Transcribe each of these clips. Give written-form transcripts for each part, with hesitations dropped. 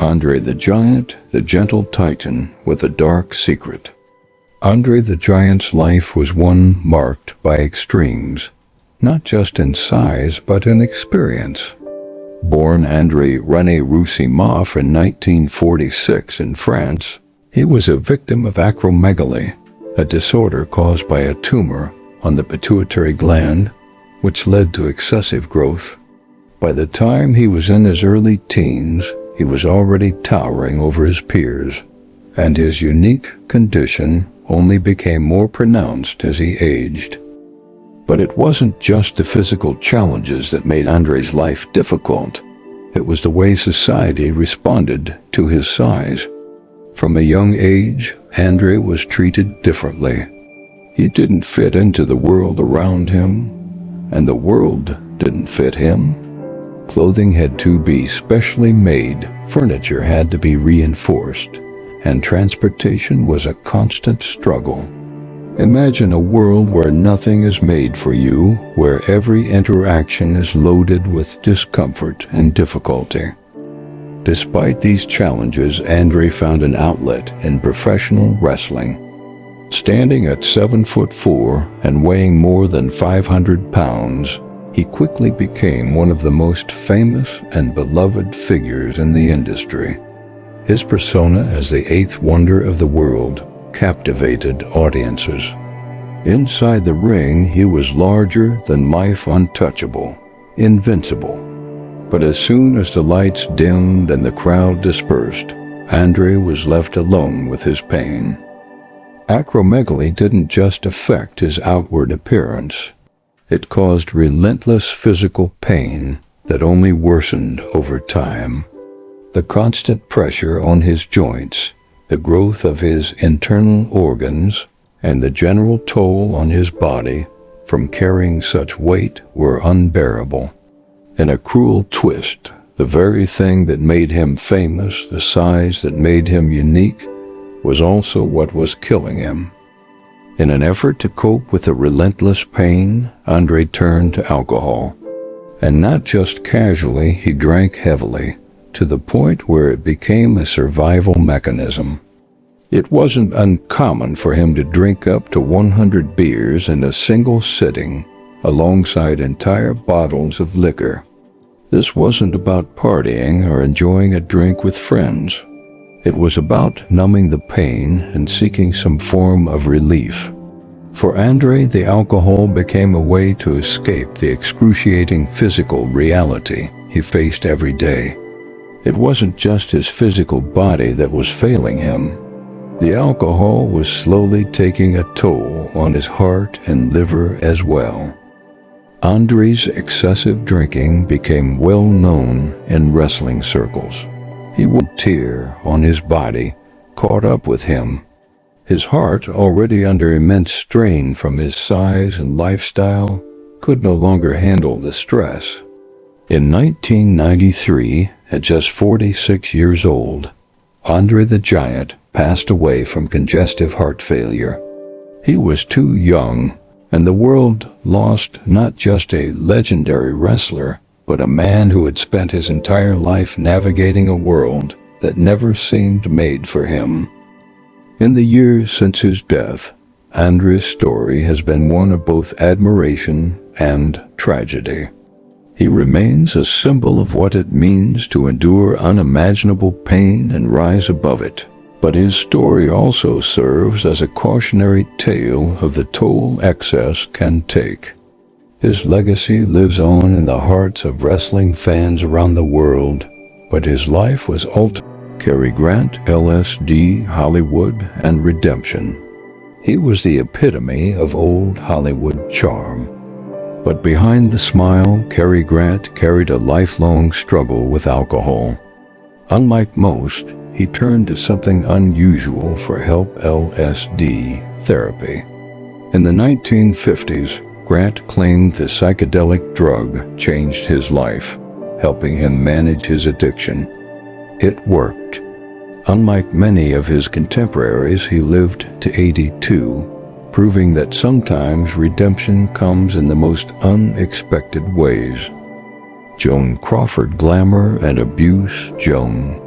Andre the Giant, the gentle titan with a dark secret. Andre the Giant's life was one marked by extremes, not just in size but in experience. Born André René Roussimoff in 1946 in France, he was a victim of acromegaly, a disorder caused by a tumor on the pituitary gland, which led to excessive growth. By the time he was in his early teens, he was already towering over his peers, and his unique condition only became more pronounced as he aged. But it wasn't just the physical challenges that made André's life difficult. It was the way society responded to his size. From a young age, André was treated differently. He didn't fit into the world around him, and the world didn't fit him. Clothing had to be specially made, furniture had to be reinforced, and transportation was a constant struggle. Imagine a world where nothing is made for you, where every interaction is loaded with discomfort and difficulty. Despite these challenges, André found an outlet in professional wrestling. Standing at 7'4" and weighing more than 500 pounds, he quickly became one of the most famous and beloved figures in the industry. His persona as the eighth wonder of the world captivated audiences. Inside the ring, he was larger than life, untouchable, invincible. But as soon as the lights dimmed and the crowd dispersed, André was left alone with his pain. Acromegaly didn't just affect his outward appearance. It caused relentless physical pain that only worsened over time. The constant pressure on his joints, the growth of his internal organs, and the general toll on his body from carrying such weight were unbearable. In a cruel twist, the very thing that made him famous, the size that made him unique, was also what was killing him. In an effort to cope with the relentless pain, André turned to alcohol. And not just casually, he drank heavily, to the point where it became a survival mechanism. It wasn't uncommon for him to drink up to 100 beers in a single sitting, alongside entire bottles of liquor. This wasn't about partying or enjoying a drink with friends. It was about numbing the pain and seeking some form of relief. For André, the alcohol became a way to escape the excruciating physical reality he faced every day. It wasn't just his physical body that was failing him. The alcohol was slowly taking a toll on his heart and liver as well. André's excessive drinking became well known in wrestling circles. He would tear on his body, caught up with him. His heart, already under immense strain from his size and lifestyle, could no longer handle the stress. In 1993, at just 46 years old, Andre the Giant passed away from congestive heart failure. He was too young, and the world lost not just a legendary wrestler, but a man who had spent his entire life navigating a world that never seemed made for him. In the years since his death, André's story has been one of both admiration and tragedy. He remains a symbol of what it means to endure unimaginable pain and rise above it. But his story also serves as a cautionary tale of the toll excess can take. His legacy lives on in the hearts of wrestling fans around the world, but his life was ultimately Cary Grant, LSD, Hollywood, and redemption. He was the epitome of old Hollywood charm. But behind the smile, Cary Grant carried a lifelong struggle with alcohol. Unlike most, he turned to something unusual for help: LSD therapy. In the 1950s, Grant claimed the psychedelic drug changed his life, helping him manage his addiction. It worked. Unlike many of his contemporaries, he lived to 82, proving that sometimes redemption comes in the most unexpected ways. Joan Crawford, glamour and abuse. Joan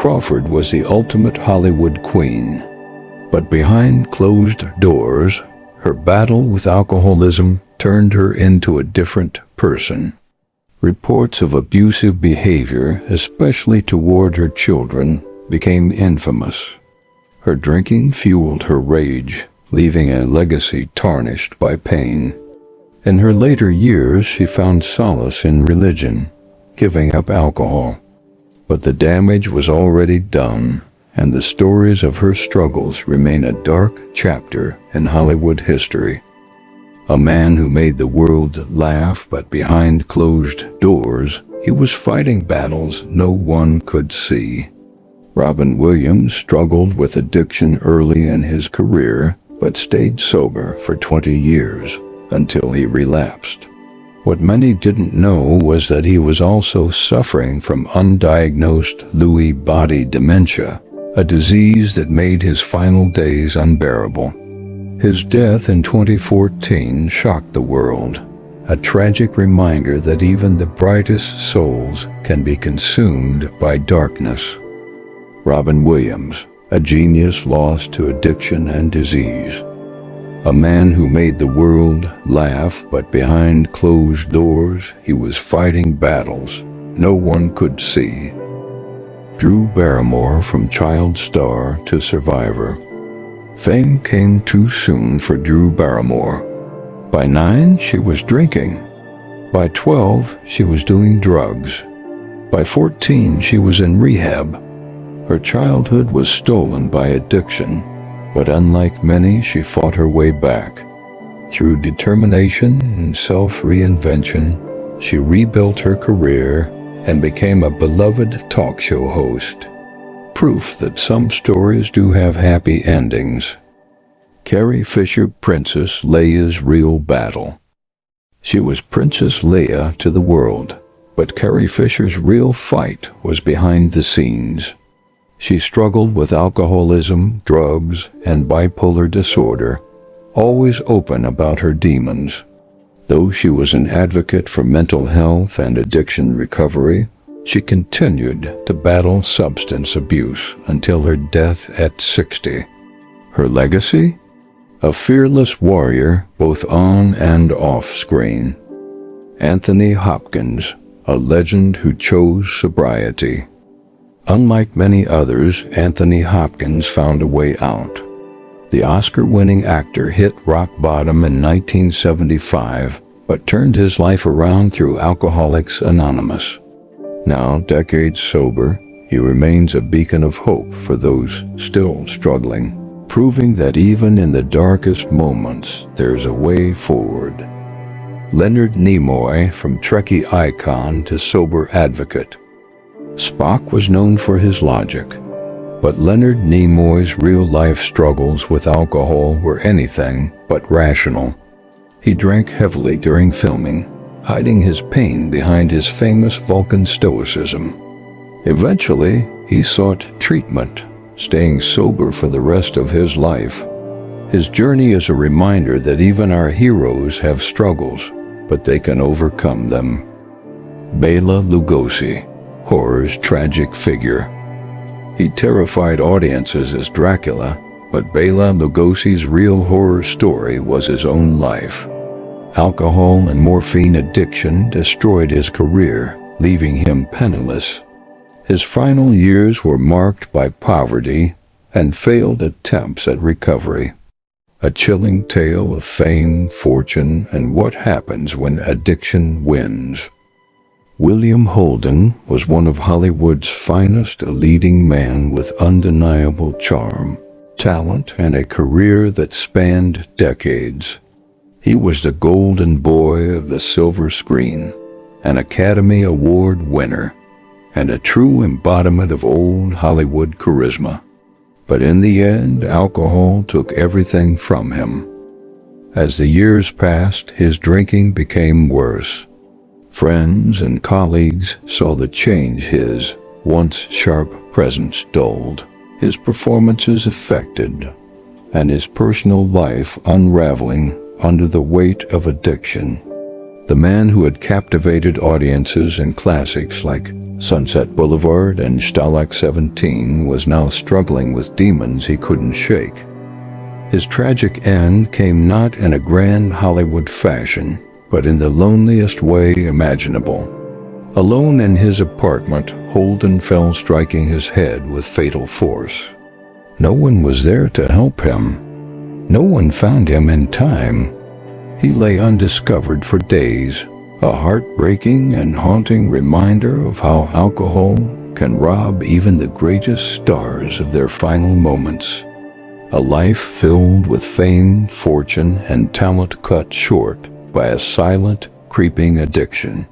Crawford was the ultimate Hollywood queen. But behind closed doors, her battle with alcoholism turned her into a different person. Reports of abusive behavior, especially toward her children, became infamous. Her drinking fueled her rage, leaving a legacy tarnished by pain. In her later years, she found solace in religion, giving up alcohol. But the damage was already done, and the stories of her struggles remain a dark chapter in Hollywood history. A man who made the world laugh, but behind closed doors, he was fighting battles no one could see. Robin Williams struggled with addiction early in his career, but stayed sober for 20 years until he relapsed. What many didn't know was that he was also suffering from undiagnosed Lewy body dementia, a disease that made his final days unbearable. His death in 2014 shocked the world, a tragic reminder that even the brightest souls can be consumed by darkness. Robin Williams, a genius lost to addiction and disease. A man who made the world laugh, but behind closed doors, he was fighting battles no one could see. Drew Barrymore, from child star to survivor. Fame came too soon for Drew Barrymore. By 9, she was drinking. By 12, she was doing drugs. By 14, she was in rehab. Her childhood was stolen by addiction, but unlike many, she fought her way back. Through determination and self-reinvention, she rebuilt her career and became a beloved talk show host. Proof that some stories do have happy endings. Carrie Fisher, Princess Leia's real battle. She was Princess Leia to the world, but Carrie Fisher's real fight was behind the scenes. She struggled with alcoholism, drugs, and bipolar disorder, always open about her demons. Though she was an advocate for mental health and addiction recovery, she continued to battle substance abuse until her death at 60. Her legacy? A fearless warrior both on and off screen. Anthony Hopkins, a legend who chose sobriety. Unlike many others, Anthony Hopkins found a way out. The Oscar-winning actor hit rock bottom in 1975, but turned his life around through Alcoholics Anonymous. Now, decades sober, he remains a beacon of hope for those still struggling, proving that even in the darkest moments, there's a way forward. Leonard Nimoy, from Trekkie icon to sober advocate. Spock was known for his logic, but Leonard Nimoy's real-life struggles with alcohol were anything but rational. He drank heavily during filming, hiding his pain behind his famous Vulcan stoicism. Eventually, he sought treatment, staying sober for the rest of his life. His journey is a reminder that even our heroes have struggles, but they can overcome them. Bela Lugosi, horror's tragic figure. He terrified audiences as Dracula, but Bela Lugosi's real horror story was his own life. Alcohol and morphine addiction destroyed his career, leaving him penniless. His final years were marked by poverty and failed attempts at recovery. A chilling tale of fame, fortune, and what happens when addiction wins. William Holden was one of Hollywood's finest, a leading man with undeniable charm, talent, and a career that spanned decades. He was the golden boy of the silver screen, an Academy Award winner, and a true embodiment of old Hollywood charisma. But in the end, alcohol took everything from him. As the years passed, his drinking became worse. Friends and colleagues saw the change his once sharp presence dulled, his performances affected, and his personal life unraveling under the weight of addiction. The man who had captivated audiences in classics like Sunset Boulevard and Stalag 17 was now struggling with demons he couldn't shake. His tragic end came not in a grand Hollywood fashion, but in the loneliest way imaginable. Alone in his apartment, Holden fell, striking his head with fatal force. No one was there to help him. No one found him in time. He lay undiscovered for days, a heartbreaking and haunting reminder of how alcohol can rob even the greatest stars of their final moments. A life filled with fame, fortune, and talent cut short by a silent, creeping addiction.